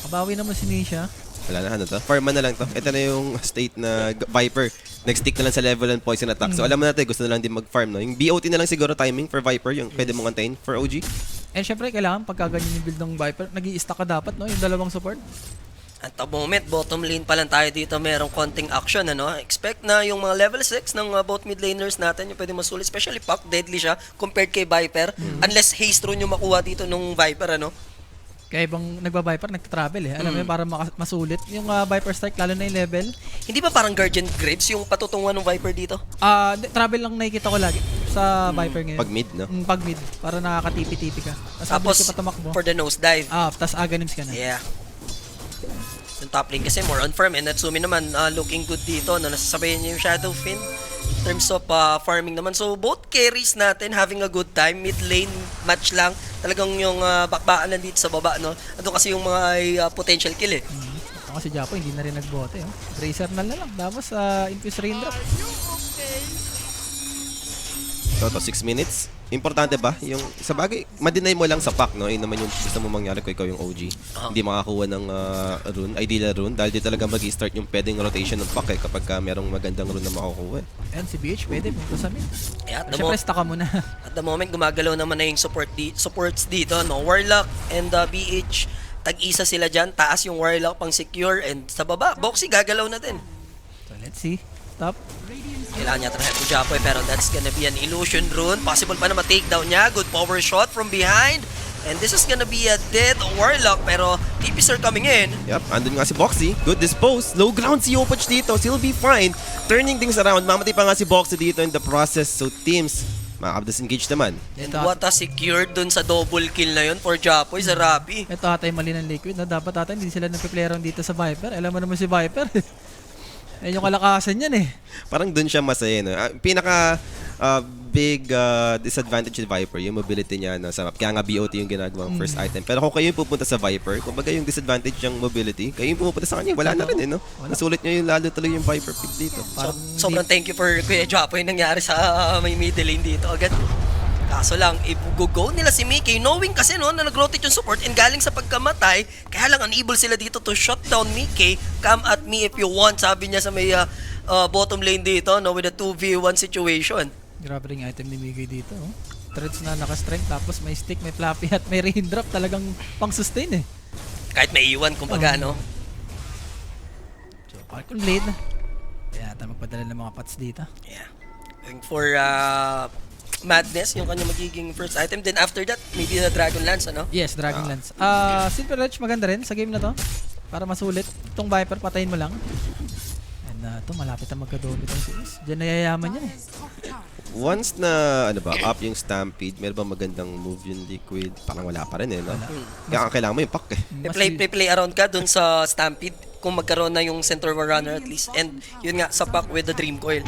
Kabawi naman si Nisha. Wala na, ano to? Farman na lang to. Ito na yung state na Viper. Nag-stick na lang sa level and poison attack. So alam mo natin, gusto na lang din mag-farm, no? Yung BOT na lang siguro timing for Viper, yung pwede mong antayin for OG. And syempre, kailangan pagka ganyan yung build ng Viper, nag-i-stack ka dapat, no? Yung dalawang support. At the moment, bottom lane pa lang tayo dito, merong konting action, ano? Expect na yung mga level 6 ng both mid laners natin, yung pwede masulit, especially Pac, deadly siya compared kay Viper. Unless haste rune yung makuha dito nung Viper, ano? Kaya ibang nagba-Viper, nagta-travel eh. Alam mo yun, para masulit. Yung Viper strike, lalo na yung level. Hindi ba parang Guardian Graves yung patutungan ng Viper dito? Travel lang nakikita ko lagi sa Viper ngayon. Pag mid, no? Pag mid, para nakakatipi-tipi ka. Tapos, ka pa tumakbo. for the nosedive. Tapos Aghanims ka na. Yeah. Yung top lane kasi more on farm, and Natsumi naman looking good dito, no? Nasasabayan niya yung Shadow Fin in terms of farming naman. So both carries natin having a good time, mid lane match lang. Talagang yung bakbakan lang dito sa baba, no? Ano kasi yung mga potential kill eh. Ako si Japo, hindi na rin nagbote. Oh. Tracer na lang. Tapos Infuse Raindrop. So, 6 minutes. Importante ba? Yung, sa bagay, ma-deny mo lang sa pack, no? Yun naman yung gusto mo mangyari kung ikaw yung OG. Hindi makakuha ng rune, ideal rune, dahil di talaga mag-i-start yung pwedeng rotation ng pack eh, kapag merong magandang rune na makukuha. And si BH, pwede punta sa mid. Yeah, Siyempre, stack ka muna. at the moment, gumagalaw naman na yung supports dito, no? Warlock and BH, tag-isa sila dyan. Taas yung Warlock pang secure, and sa baba, Boxy gagalaw na din. So, let's see. Top. Kailangan niya try to Japoy, pero that's gonna be an illusion rune. Possible pa na ma-takedown niya. Good power shot from behind. And this is gonna be a dead Warlock, pero TPs are coming in. Yep, andun nga si Boxy. Good dispose. Low ground si Yopaj dito. He'll be fine. Turning things around. Mamatay pa nga si Boxy dito in the process. So, teams, makaka-disengage naman. And what a secured dun sa double kill na yun for Japoy sa Rappi. Ito ata yung mali ng Liquid. No? Dapat ata hindi sila nagpe-play around dito sa Viper. Alam mo naman si Viper. Ayun yung kalakasan yan eh. Parang dun siya masaya, no? Pinaka big disadvantage ni Viper, yung mobility niya no, sa map. Kaya nga BOT yung ginagawang first item. Pero kung kayo yung pupunta sa Viper, kumbaga yung disadvantage yung mobility, kayo yung pupunta sa kanya, wala na rin eh, no? Nasulit niyo yung lalo talaga yung Viper pick dito. Parang Sobrang thank you for Kuya Japo yung nangyari sa may middle lane dito agad. Kaso lang, i-go nila si Mickey knowing kasi no, na nag-rotate yung support and galing sa pagkamatay, kaya lang unable sila dito to shut down Mickey. Come at me if you want, sabi niya sa may bottom lane dito, no, with a 2v1 situation. Grabe rin yung item ni Migay dito. Oh. Threads na naka-strength, tapos may stick, may floppy at may raindrop. Talagang pang-sustain eh. Kahit may iwan, kumbaga, no? So, parang late na. Kaya ata magpadala ng mga pots dito. Yeah. Going for Madness, yung kanya magiging first item. Then after that, maybe the Dragon Lance, ano? Yes, Dragonlance. Silver Edge maganda rin sa game na to. Para masulit. Itong Viper, patayin mo lang. And ito, malapit na magka-double itong si Ace. Diyan nayayaman yan eh. Once na, up yung Stampede, meron ba magandang move yung Liquid? Parang wala pa rin eh, no? Kaya kailangan mo yung pack eh. Play around ka dun sa Stampede kung magkaroon na yung center runner at least. And yun nga, sa pack with the Dream Coil.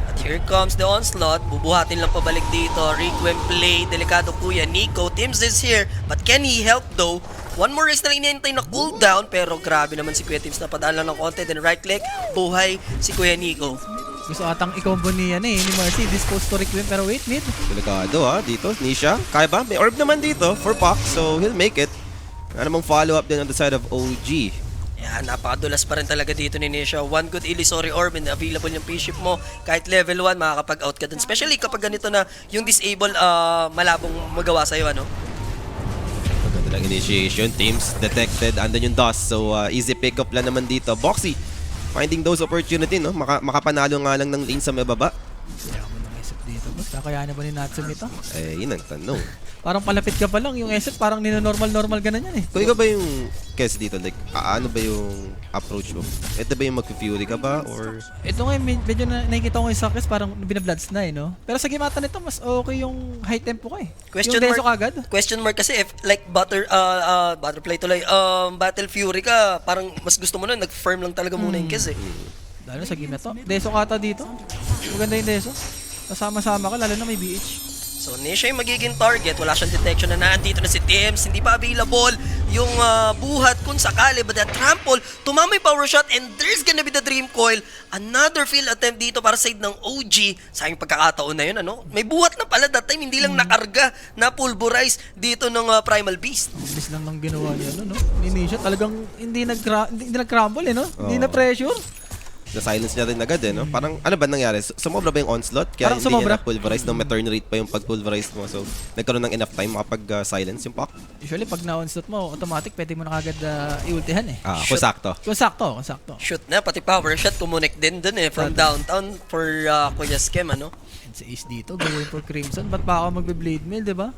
At here comes the onslaught. Bubuhatin lang pabalik dito. Requiem play. Delikado kuya. Nico. Tim's is here. But can he help though? One more race na lang inihintay na cooldown. Pero grabe naman si Kuya Tims na padaan lang ng konti. Then right click. Buhay si Kuya Nico. Gusto atang i-combo ni Mercy. Dispose to Requiem. Pero wait, mid. Delikado ha, dito, Nisha. Kaya ba? May orb naman dito for Pac, so he'll make it. Ano namang follow-up din on the side of OG. Yan, napakadulas pa rin talaga dito ni Nisha. One good Illusory Orb and available yung P-Ship mo. Kahit level 1, makakapag-out ka dun. Especially kapag ganito na yung disable, malabong magawa sa'yo, ano? Maganda lang initiation. Teams detected. Andun yung dust. So, easy pick-up lang naman dito. Boxy, finding those opportunity, no? Makapanalo nga lang ng lane sa may baba. Kaya mo nang isip dito. Basta kakayanin ba ni Natsumi ito? Eh, yun ang tanong. Parang palapit ka pa lang. Yung SF parang nino-normal ganun yan eh. Kung ikaw ba yung case dito, like, ano ba yung approach mo? Ito ba yung mag-fury ka ba? Or Ito nga, medyo nakikita ko yung Sakis parang binabloods na eh, no? Pero sa game ata nito, mas okay yung high tempo ko eh. Question yung Deso mark, kagad. question mark kasi if like Butterfly tuloy, Battle Fury ka, parang mas gusto mo nun, nag-firm lang talaga muna yung kiss eh. Lalo sa game na to. Deso kata dito. Maganda yung Deso. Kasama-sama ka, lalo na may BH. So, Nisha yung magiging target. Wala siyang detection na nandito na si Tims. Hindi pa available yung buhat kung sakali. But that trample, tumama yung power shot and there's gonna be the Dream Coil. Another field attempt dito para side ng OG. Sayang pagkakataon na yun, ano? May buhat na pala that time. Hindi lang nakarga, na pulverize dito ng Primal Beast. Bilis lang nang ginawa niya, no? Ni Nisha talagang hindi nag-crumble eh, no? Hindi na pressure. na-silence niya rin agad eh, no? Parang, ano ba nangyari? Sumobra ba yung onslaught? Kaya Parang hindi sumobra. niya na-pulverize nung may turn rate pa yung pag-pulverize mo. So, nagkaroon ng enough time makapag-silence yung Pac. Usually, pag na-onslaught mo, automatic, pwede mo na kagad i-ultihan eh. Kung sakto. Kung sakto. Shoot na, pati power shot, kumunik din dun eh. From downtown for Kuya Skem, ano? And sa Ace dito, going for Crimson. Ba't pa ako magbe-blade mail, di ba?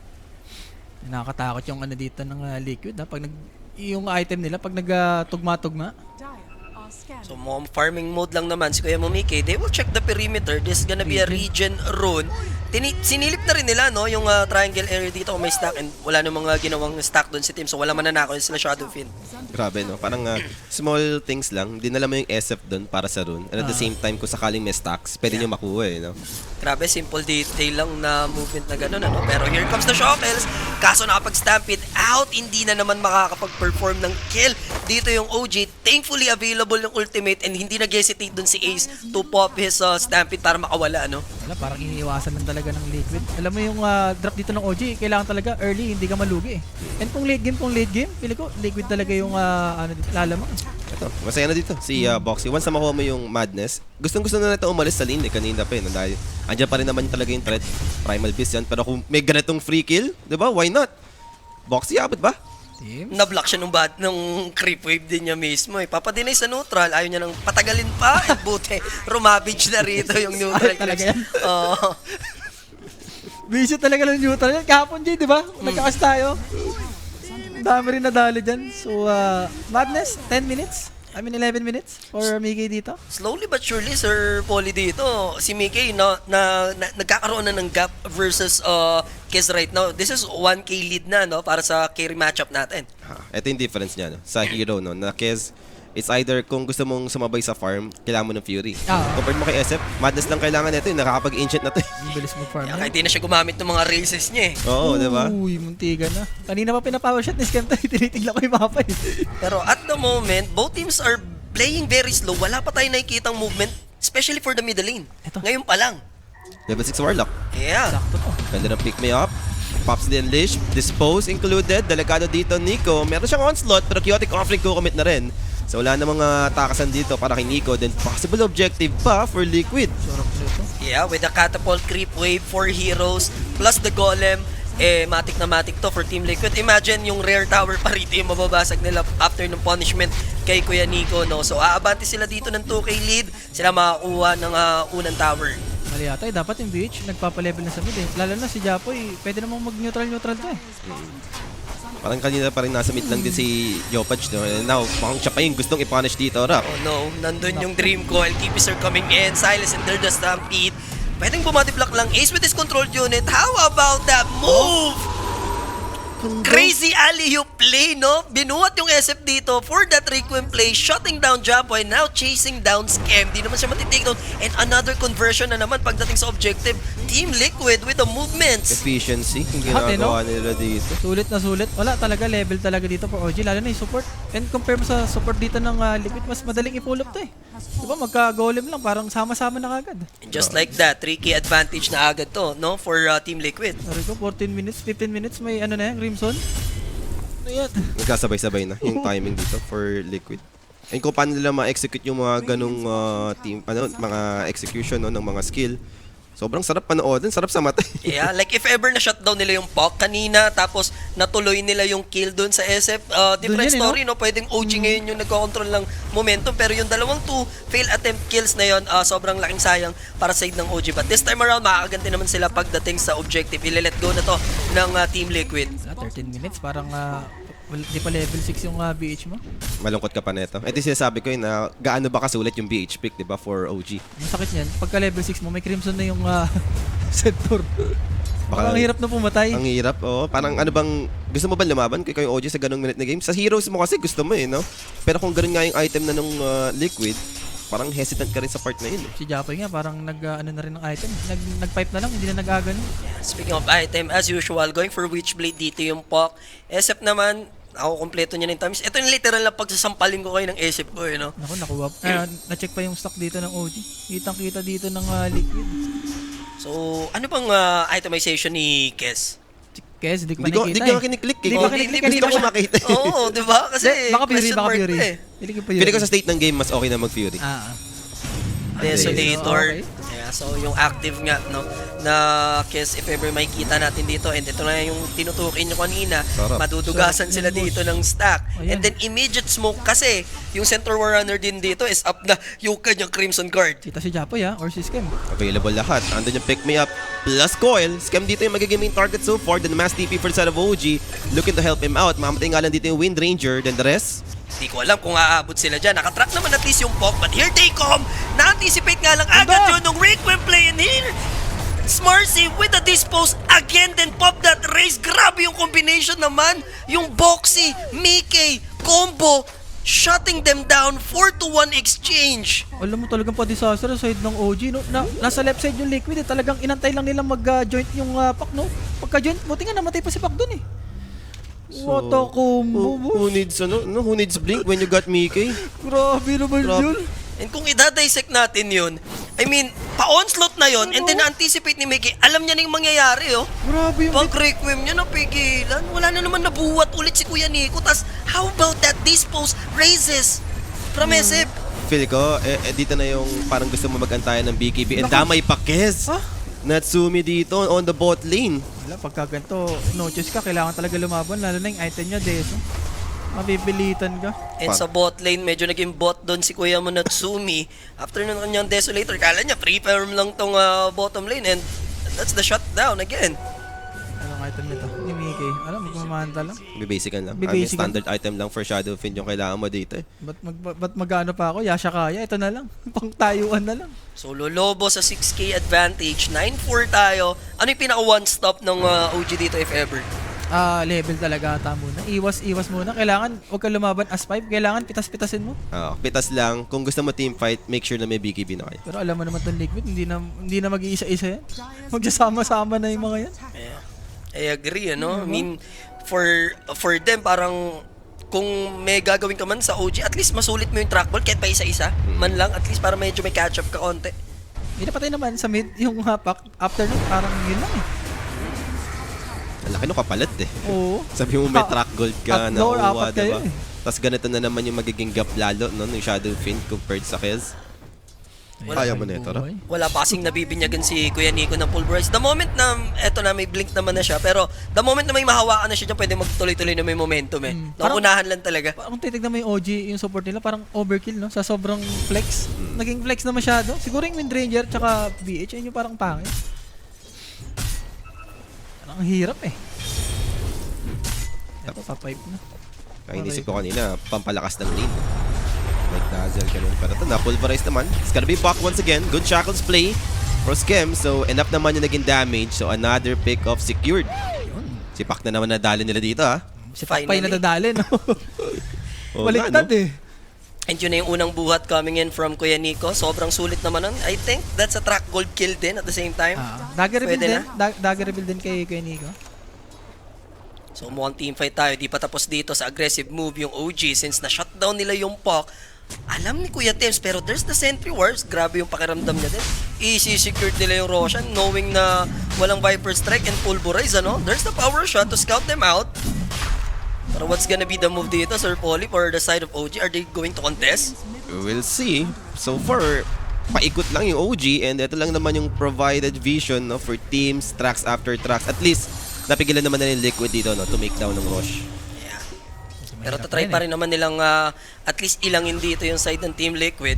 Nakakatakot yung ano dito ng Liquid, ha? Pag yung item nila, pag nagtugma-tugma. So, farming mode lang naman si Kuya Momike. They will check the perimeter. This is gonna be a regen rune. Sinilip na rin nila, no? Yung triangle area dito kung may stack and wala namang ginawang stack doon si Tim. So, wala mananakaw sila Shadowfiend. Grabe, no? Parang small things lang. Dinala mo yung SF doon para sa rune. And at the same time, kung sakaling may stacks, pwede nyo makuha eh, no? Grabe, simple detail lang na movement na gano'n, ano? Pero here comes the Shockels. Kaso nakapag-stampede out, hindi na naman makakapag-perform ng kill. Dito yung OG, thankfully available yung ultimate and hindi nag-hesitate dun si Ace to pop his stampede para makawala, ano? Wala, parang iniiwasan lang talaga ng Liquid. Alam mo yung drop dito ng OG, kailangan talaga early, hindi ka malugi eh. And kung late game, pili ko, Liquid talaga yung lalamang. Ito, masaya na dito. Si Boxy, once na makuha mo yung Madness, gustong-gusto na natin umalis sa lane eh, kanina pa eh. Dahil andyan pa rin naman talaga yung threat. Primal Beast yan. Pero kung may ganitong free kill, di ba? Why not? Boxy, abot ba? Teams. Na-block siya nung creep wave din niya mismo eh. Papadinay sa neutral, ayaw niya nang patagalin pa. At buti, rumabage na rito yung neutral. Ay, talaga yan? Oo. Busy talaga ng neutral yan. Kahapon, Jay, di ba? Nagkakas tayo. Dami rin nadali dyan. So, Madness, 10 minutes. 11 minutes for Mickey dito. Slowly but surely, Sir Polly dito, si Mickey nagkakaroon na ng gap versus Kiz right now. This is 1K lead na, no, para sa carry matchup natin. Ito yung difference niya, no? Sa hero, no? Na Kez, It's either kung gusto mong sumabay sa farm, kailangan mo ng Fury. Ah. Compared mo kay SF, Madness lang kailangan nito, nakakapag-ancient na to. Ang bilis mag-farm Kaya yan. hindi na siya gumamit ng mga races niya eh. Oo, di ba? Uy, muntigan na. Kanina pa pinapower shot ni Skemta, tinitigla ko yung mapa eh. Pero at the moment, both teams are playing very slow. Wala pa tayong nakikitang movement, especially for the middle lane. Eto. Ngayon pa lang. Level 6 Warlock. Yeah. Sakto to. Ganda ng pick me up. Pops the Unleash. Dispose included. Delikado dito, Nico. Meron siyang onslaught, pero chaotic offering ko commit na rin. So wala na mga takasan dito para kay Nico. Then possible objective pa for Liquid. Sarap nito. Yeah, with the catapult creep wave for heroes plus the golem, matik na matik to for Team Liquid. Imagine yung rare tower pa rito yung mababasag nila after ng punishment kay Kuya Nico, no? So aabante sila dito ng 2k lead, sila makakuha ng unang tower. Mali yata eh. Dapat yung BH nagpapalevel na sa mid eh. Lalo na si Japoy, pwede namang mag-neutral to eh. Parang kanina pa rin nasa mid lang din si Yopaj. No? And now, parang siya pa yung gustong i-punish dito, Rap. Oh no, nandun yung Dream Coil, TPs are coming in, Silas and the Stampede. Pwedeng bumati-block lang, Ace with his controlled unit. How about that move? Crazy alley-oop play, no? Binuhat yung SF dito for that Requiem play, shutting down Japoy, now chasing down Scam. Di naman siya matitake down. And another conversion na naman pagdating sa objective. Team Liquid with the movements. Efficiency yung Lahat, ginagawa nila dito. Sulit na sulit. Wala talaga level talaga dito for OG. Lalo na yung support. And compare mo sa support dito ng Liquid, mas madaling i-pull up to eh. Diba magka-golem lang, parang sama-sama na kagad. And just like that, 3k advantage na agad to, no? For Team Liquid. Sorry ko, 14 minutes, 15 minutes, may ano na yan, Crimson. Ano yan? Nagkasabay-sabay na yung timing dito for Liquid. And kung paano nila ma-execute yung mga ganong team, mga execution no, ng mga skill, sobrang sarap panoodin, sarap sa mata. Yeah, like if ever na-shutdown nila yung POC kanina, tapos natuloy nila yung kill dun sa SF, different Dun yan, story, no? Pwedeng OG ngayon yung nagko-control ng momentum, pero yung dalawang fail attempt kills na yun, sobrang laking sayang para sa side ng OG. But this time around, makakaganti naman sila pagdating sa objective. Ile-let go na to ng Team Liquid. 13 minutes, parang di pa level 6 yung BH mo. Malungkot ka pa neto. Ito yung sinasabi ko yun na gaano ba kasulit yung BH pick, di ba, for OG. Ang sakit niyan, pagka level 6 mo, may Crimson na yung center. Baka ang hirap na pumatay. Ang hirap, oo. Parang ano bang, gusto mo ba lumaban kay OG sa ganong minute na game? Sa heroes mo kasi gusto mo eh, no? Pero kung ganun nga yung item na nung Liquid, parang hesitant ka rin sa part na yun. Si Japoy nga, parang ano na rin ng item. Nag-pipe na lang, hindi na nag-agano. Speaking of item, as usual, going for Witchblade dito yung POC. SF naman, ako kompleto niya ng times. Ito yung literal na pagsasampalin ko kayo ng SF ko, no? Naku, nakuha. Na-check pa yung stock dito ng OG. Kitang-kita dito ng Liquid. So, ano bang itemization ni Kes? Kes, di ko Hindi pa ko nakita kiniklik eh. Hindi ko kiniklik Gusto kanina ko siya. makita. Oo, di ba? Kasi Baka Fury, question baka mark Fury. to eh. Pili ko pa yun. Feeling ko sa state ng game, mas okay na mag-Fury. Desolator. Okay. Yeah, so yung active nga, no, na Kes, if ever makikita natin dito, and ito na yung tinutukin nyo kanina, Sarap. madudugasan Sarap sila yan, dito boss. ng stack. Ayan. And then immediate smoke kasi yung center war runner din dito is up na yung kanyang Crimson Guard. Kita si Japoy or si Skem. Available lahat. Andun yung pick me up plus coil. Scam dito yung magiging main target so far. Then mass TP for the side of OG. Looking to help him out. Mamatay nga lang dito yung Wind Ranger. Then the rest. Hindi ko alam kung aabot sila dyan. Nakatrack naman at least yung POC, but here they come! Na-anticipate nga lang agad yun nung Requiem play, and here, Smarcy with the dispose again, then pop that race. Grabe yung combination naman. Yung Boxy, Mickey, combo, shutting them down, 4-1 exchange. Alam mo talagang pa-disaster sa side ng OG. No? Nasa left side yung Liquid eh. Talagang inantay lang nilang mag-joint yung Pac, no? Pagka-joint, buti nga namatay pa si Pac dun eh. What a combo, Who needs who needs blink when you got Mickey? Grabe naman Grabe. yun. And kung idadissect natin yun, I mean, pa-onslaught na yun, and then anticipate ni Mickey, alam niya na yung mangyayari, oh. Grabe yung Pag Requiem niya napigilan, wala na naman nabuhat ulit si Kuya Nico. Tas, how about that dispose raises from SF? Feel ko, dito na yung parang gusto mo mag-antayan ng BKB. And damay pa, Kes! Ha? Natsumi dito on the bot lane. Wala, pagka ganito, no choice ka, kailangan talaga lumaban. Lalo na yung item niya, Deso. Mapipilitan ka. And sa bot lane, medyo naging bot doon si Kuya mo Natsumi. After ng kanyang Desolator, kala niya free farm lang tong bottom lane, and that's the shutdown again. Anong item nito? Ni Mickey. Alam, magmamahanta lang. Bibasican lang. Bibasican. Standard item lang for Shadow Fiend yung kailangan mo dito eh. Ba't mag-ano pa ako? Yasha kaya. Ito na lang. Pang-tayuan na lang. So, Lolobo sa 6k advantage, 9-4 tayo. Ano yung pinaka one stop ng OG dito if ever? level talaga ata muna. Iwas muna. Kailangan, huwag kang lumaban as 5. Kailangan pitas-pitasin mo. Pitas lang. Kung gusto mo team fight, make sure na may BKB na kayo. Pero alam mo naman itong Liquid, hindi na mag-iisa-isa yan. Magsasama-sama na yung mga yan. Yeah. I agree, ano? I mean, for them, parang kung may gagawin ka man sa OG, at least masulit mo yung trackball kahit pa isa-isa. Man lang, at least para medyo may catch-up ka konti. Hindi napatay naman sa mid, yung hapak. After nun, parang yun lang eh. Ang laki nung kapalit eh. Oo. Sabi mo may track gold ka At na lower uwa, apat kayo diba? eh. Tapos ganito na naman yung magiging gap lalo, no? Yung Shadow Fiend compared sa Kez. Kaya mo na ito, no? Wala pa kasing nabibinyagan si Kuya Nico ng pulverize. The moment na, eto na, may blink naman na siya, pero the moment na may mahawakan na siya dyan, pwede magtuloy-tuloy na may momentum eh. Nauunahan lang talaga. Kung titignan mo yung OG, yung support nila, parang overkill, no? Sa sobrang flex. Naging flex na masyado. Siguro yung Windranger tsaka BH, yun yung parang pangit. Parang ang hirap eh. Ito, pa-pipe na. Kaya inisip ko kanina, pampalakas ng lane. Like Dazzle, ganun. Pero ito, na-pulverize naman. It's gonna be Buck once again. Good Shackles play for Skem. So, enough naman yung naging damage. So, another pick-off secured. Si Pac na naman nadali nila dito, ha? Si Pakpay nadadali, no? Oo nga, Baliktad no? eh. And yun na yung unang buhat coming in from Kuya Nico. Sobrang sulit naman nun. I think that's a track gold kill din at the same time. Dagger reveal Pwede din. Dagger reveal din kay Nico. So mukhang teamfight tayo. Di pa tapos dito sa aggressive move yung OG since na-shutdown nila yung Puck. Alam ni Kuya Tims, pero there's the Sentry Wars. Grabe yung pakiramdam niya din. Easy-secured nila yung Roshan knowing na walang Viper Strike and Pulverize, ano? There's the power shot to scout them out. Pero what's gonna be the move dito, Sir Polly, for the side of OG? Are they going to contest? We'll see. So far, paikot lang yung OG and ito lang naman yung provided vision, no, for teams, tracks after tracks. At least, napigilan naman na yung Liquid dito, no, to make down ng Rosh. Yeah. Pero tatry pa rin naman nilang at least ilangin dito yung side ng Team Liquid.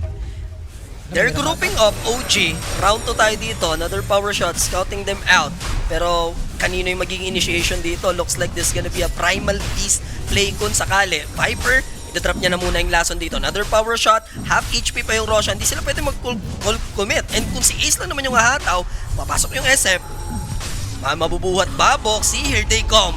They're grouping up OG. Round 2 tayo dito. Another power shot, scouting them out. Pero kanino yung magiging initiation dito? Looks like this gonna be a Primal Beast play kung sakali. Viper, itatrap niya na muna yung lason dito. Another power shot, half HP pa yung Roshan. Hindi sila pwede mag-commit. And kung si Ace lang naman yung hahataw, papasok yung SF. Mabubuhat ba, Boxy? Here they come.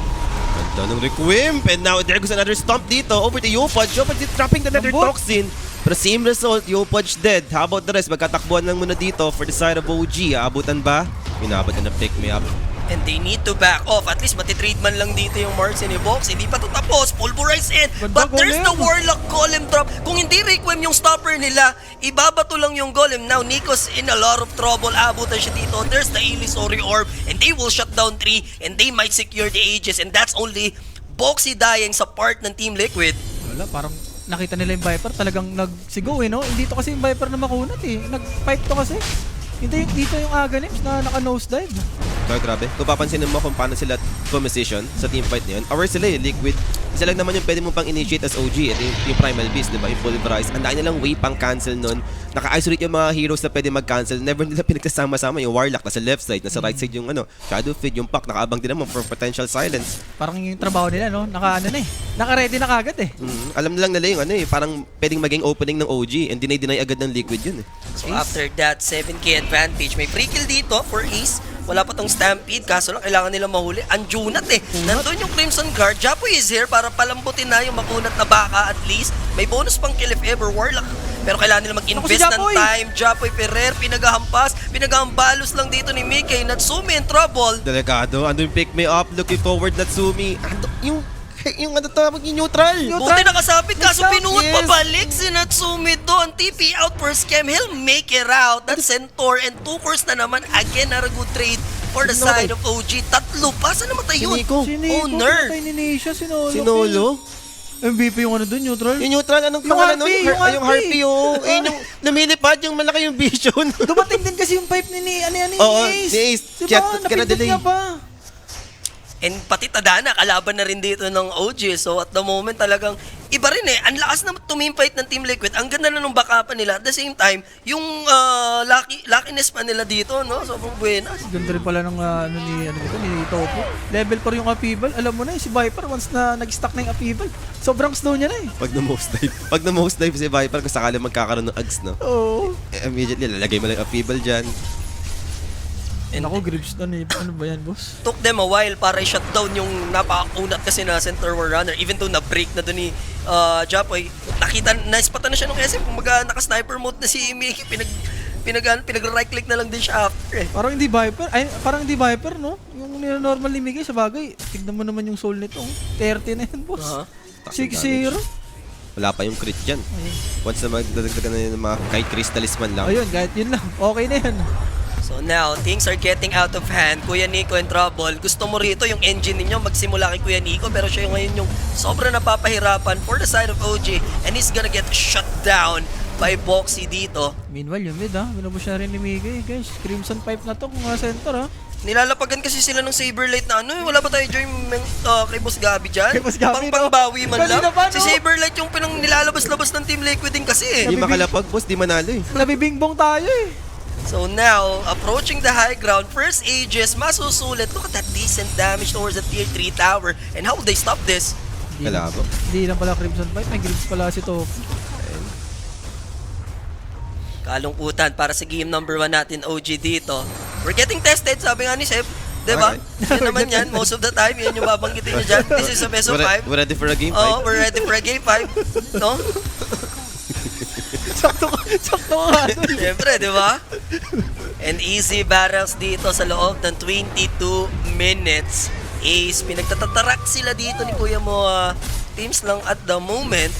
Ganda ng Requiem. And now there goes another stomp dito over to Yopaj. Yopaj is trapping the Nether Toxin. Pero same result, Yopaj dead. How about the rest? Magkatakbuhan lang muna dito for the side of OG. Aabutan ba? Inabot na pick me up. And they need to back off. At least matitrade man lang dito yung marks ni Box. Hindi pa ito tapos. Pulverize in. But there's the Warlock Golem drop. Kung hindi Requiem yung stopper nila, ibabato lang yung Golem. Now, Nico's in a lot of trouble. Abutan siya dito. There's the Illusory Orb. And they will shut down 3. And they might secure the Aegis. And that's only Boxy dying sa part ng Team Liquid. Wala, parang nakita nila yung Viper. Talagang nagsigaw eh, no? Hindi to kasi yung Viper na makunat eh. Nag-pipe to kasi. Hindi dito yung Aganims na naka-nosedive. So, grabe. Kung papansinin mo kung paano sila composition sa teamfight na yun, aware sila eh, Liquid. Isa lang naman yung pwede mo pang initiate as OG. Ito yung Primal Beast, diba? Yung Pulverize. Ang dahil nilang way pang cancel nun. Naka-isolate yung mga heroes na pwede mag-cancel. Never nila pinagsasama-sama. Yung Warlock nasa left side, nasa right side yung Shadow Fiend, yung Puck. Nakaabang din naman for potential silence. Parang yung trabaho nila, no? Naka-ready na kagad eh. Alam na lang nila yung parang pwedeng maging opening ng OG and deny agad ng Liquid yun eh. So after that, 7k advantage. May free kill dito for Ace. Wala pa tong Stampede, kaso lang kailangan nila mahuli. Anjunat eh. Nandun yung Crimson Guard. Japoy is here para palambutin na yung makunat na baka at least. May bonus pang kill if ever Warlock. Pero kailangan nila mag-invest ng time. Japoy Ferrer, pinagahampas. Pinagahambalos lang dito ni Mickey. Natsumi in trouble. Delikado. Ano yung pick me up? Looking forward, Natsumi. Ano yung tawag yung neutral. Buti nakasapit kaso pinuot yes. pabalik si Natsumi doon. TP out for Scam. He'll make it out. That's Centaur and 2 cores na naman. Again, not a good trade for the side of OG. Tatlo pa. Saan namatay yun? Owner. Patay ni Nisha, Sinolo? MVP yung doon, neutral. Yung neutral, anong pangalan nun? Yung Harpy, oh. Ayun yung lumilipad, yung malaki yung vision. Dumating din kasi yung pipe ni Ace. Oo, ni Ace. Diba? Kaya Napindot delay. niya pa. And pati Tadana, kalaban na rin dito ng OG. So at the moment talagang iba rin eh. Ang lakas na tumimfight ng Team Liquid. Ang ganda na nung backupan nila. At the same time, yung luckiness pa nila dito, no? Sobrang buenas. Ganda rin pala ng ni Topo. Level 4 yung Apibal. Alam mo na si Viper once na nag-stack na yung Apibal. Sobrang slow niya na eh. Pag na-most dive si Viper, kung sakali magkakaroon ng ags, no? Oo. Immediately, lalagay mo lang yung Feeble dyan. And Ako, Grimstone eh. Ano ba yan, boss? took them a while para i-shutdown yung napakaunat kasi na center war runner. Even though na-break na doon ni Japoy, naispatan na siya nung SM. Kumbaga, naka-sniper mode na si Mickey. Pinag-right click na lang din siya after eh. Parang hindi Viper, no? Yung normal ni Migay sa bagay. Tignan mo naman yung soul nito. 30 na yan, boss. 6-0. Wala pa yung crit dyan. Once na magdadagdagan na yun ng mga kahit crystallis man lang. Ayun, kahit yun lang. Okay na yan. So now, things are getting out of hand. Kuya Nico and Trouble, gusto mo rito yung engine ninyo magsimula kay Kuya Nico, pero siya yung ngayon yung sobrang napapahirapan for the side of OG, and he's gonna get shut down by Boxy dito. Meanwhile, yung mid binubush na rin ni Migay, guys. Crimson Pipe na to kung center, Nilalapagan kasi sila ng Saberlight na wala ba tayo join kay Boss Gabi dyan? Kay Boss Gabi, Pangbawi man lang. Kanina pa, no? Si Saberlight yung nilalabas-labas ng Team Liquid din kasi eh. Hindi makalapag, boss, di manalo eh. Nabibingbong tayo eh. So now, approaching the high ground, first Aegis, masusulit. Look at that decent damage towards the tier 3 tower. And how would they stop this? Kalabo. Hindi lang pala Crimson Pipe, may Grims pala si Tofu. Kalungkutan para sa game number 1 natin, OG dito. We're getting tested, sabi nga ni Seb. Diba? Yan naman yan, most of the time, yan yung babanggitin nyo dyan. This is a best of 5. We're ready for a game Oo, fight. we're ready for a game 5. No? Sakto ka. Siyempre, di ba? And easy battles dito sa loob ng 22 minutes. Ace, pinagtatatarak sila dito ni Kuya mo teams lang at the moment.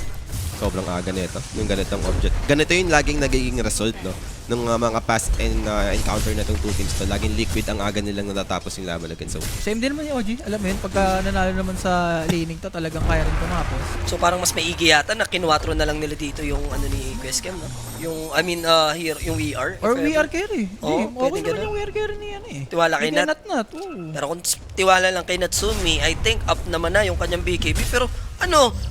Sobrang aga nito, yung ganitong object. Ganito yung laging nagiging result, no? Nung mga past encounter na itong two teams to, laging liquid ang aga nilang natatapos yung laban against so. Same din naman yung OG. Alam mo yun, pagka nanalo naman sa laning to, talagang kaya rin tumapos. So parang mas maigi yata na kinwatro na lang nila dito yung ni Questcam, no? Yung, here, yung VR. Or if VR ever. carry. Oo, Okay pwede naman ganun. yung VR carry niyan eh. Tiwala kay Hindi Nat. Nat. Pero kung tiwala lang kay Natsumi, I think up naman na yung kanyang BKB. Pero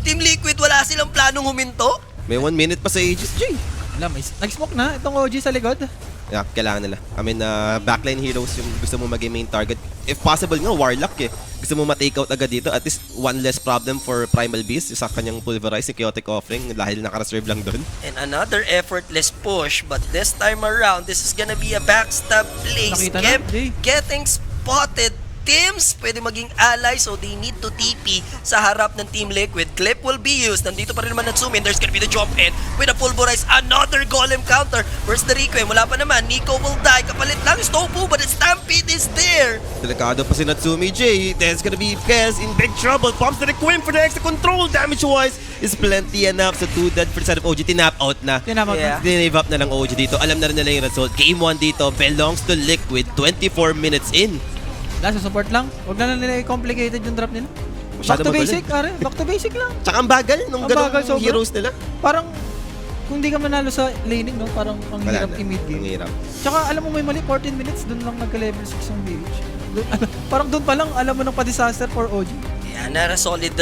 Team Liquid, wala silang planong huminto. May 1 minute pa sa Aegis, Jay. Alam, nag-smoke na itong OG sa likod. Yeah, kailangan nila. I mean, backline heroes yung gusto mo maging main target. If possible nga, Warlock eh. Gusto mo ma-take out agad dito. At least one less problem for Primal Beast. Sa kanyang Pulverize, Chaotic Offering. Dahil naka-reserve lang doon. And another effortless push. But this time around, this is gonna be a backstab place. Nakita na, Kev Jay. getting spotted. Teams, pwede maging ally, so they need to TP sa harap ng Team Liquid. Clip will be used. Nandito pa rin naman Natsumi. And there's gonna be the jump in with a Pulverize. Another Golem counter. Where's the Requiem? Wala pa naman. Nico will die. Kapalit lang is Tofu, but Stampede is there. Delikado pa si Natsumi, Jay. There's gonna be Fez in big trouble. Pumps the Requiem for the extra control. Damage-wise is plenty enough. So 2 dead for the side of OG. Tinap out na. Tinamag Yeah. na. Dinave up na lang OG dito. Alam na rin nila yung result. Game 1 dito belongs to Liquid. 24 minutes in. Last support lang. Huwag na nila i-complicated yung drop nila. Back Masyado to magaling. basic, pare. Back to basic lang. Tsaka ang bagal nung Ang ganong bagal, sobra. heroes nila. Parang, kung di ka manalo sa laning, no? Parang ang Wala hirap na. i-mid Ang game. hirap. Tsaka alam mo may mali, 14 minutes, dun lang nagka-level 6 yung BH. Parang dun pa lang, alam mo nang pa-disaster for OG. Yan, na solid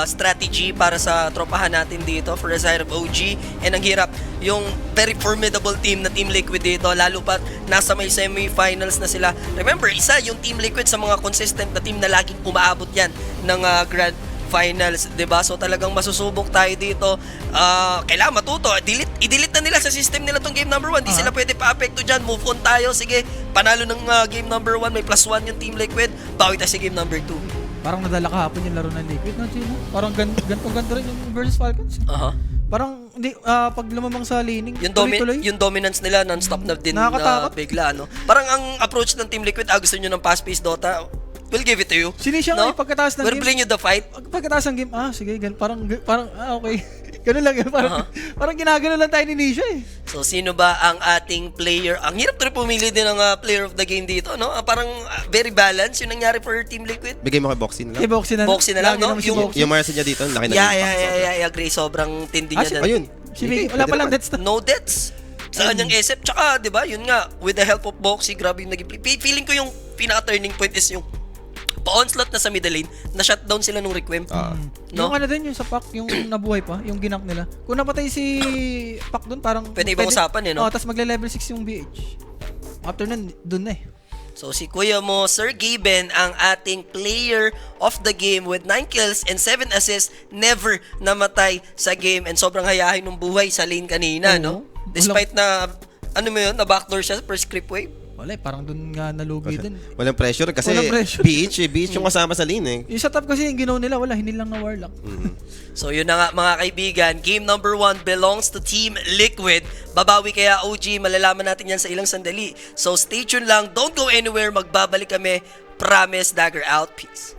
strategy para sa tropahan natin dito for the side of OG. And ang hirap, yung very formidable team na Team Liquid dito, lalo pa nasa may semi-finals na sila. Remember, isa yung Team Liquid sa mga consistent na team na laging umaabot yan ng Grand Finals, 'di ba? So talagang masusubok tayo dito. Kailangan matuto. I-delete na nila sa system nila tong game number 1. Di sila pwede pa-apekto diyan. Move on tayo. Sige, panalo ng game number 1, may +1 yung Team Liquid. Bawi tayo sa game number 2. Parang nadala kahapon yung laro ng Liquid, no, Gino? Parang ganto rin yung versus Falcons. Parang, hindi, pag lumamang sa laning, tuloy-tuloy. Yung dominance nila non-stop na din na Nakakatakot. bigla, no? Parang ang approach ng Team Liquid, gusto nyo ng fast-paced Dota, we'll give it to you. Sinisya nga yung pagkataas ng We'll game. bring you the fight. Pagkataas ng game, sige, parang, okay. Ganun lang yun. Parang ginagano lang tayo ni Nisha eh. So, sino ba ang ating player? Ang hirap to rin pumili din ng player of the game dito, no? Parang very balanced yung nangyari for Team Liquid. Bigay mo kay Boxing na Kay lang. Boxy na lang. Boxy na lang, Lagi no? naman si Yung- Boxy. Yung Marcy niya dito, laki na Yeah, I agree. Sobrang tindi niya dyan. Ayun. Si Miggy, wala palang deaths na. No deaths sa kanyang SF. Tsaka, di ba, yun nga, with the help of Boxy, grabe yung naging play. Feeling ko yung pinaka-turning point is yung pa-onslaught na sa middle lane, na-shutdown sila nung Requiem. No? Yung ano din, yung sa Pac, yung nabuhay pa, yung ginamp nila. Kung napatay si Pac dun, parang... Pwede ibang usapan eh, no? Tapos magle-level 6 yung BH. After nun, dun na eh. So si Kuya mo, Sir Gaben, ang ating player of the game with 9 kills and 7 assists, never namatay sa game and sobrang hayahin ng buhay sa lane kanina, no? Oo. Despite na, ano mo yun, na backdoor siya per script wave. Wala parang dun nga nalugi din. Walang pressure kasi Walang pressure. BH yung kasama sa lane Yung sa top kasi yung ginaw nila, wala, hindi lang na Warlock. So yun na nga mga kaibigan, game number 1 belongs to Team Liquid. Babawi kaya OG, malalaman natin yan sa ilang sandali. So stay tuned lang, don't go anywhere, magbabalik kami. Promise, Dagger out, peace.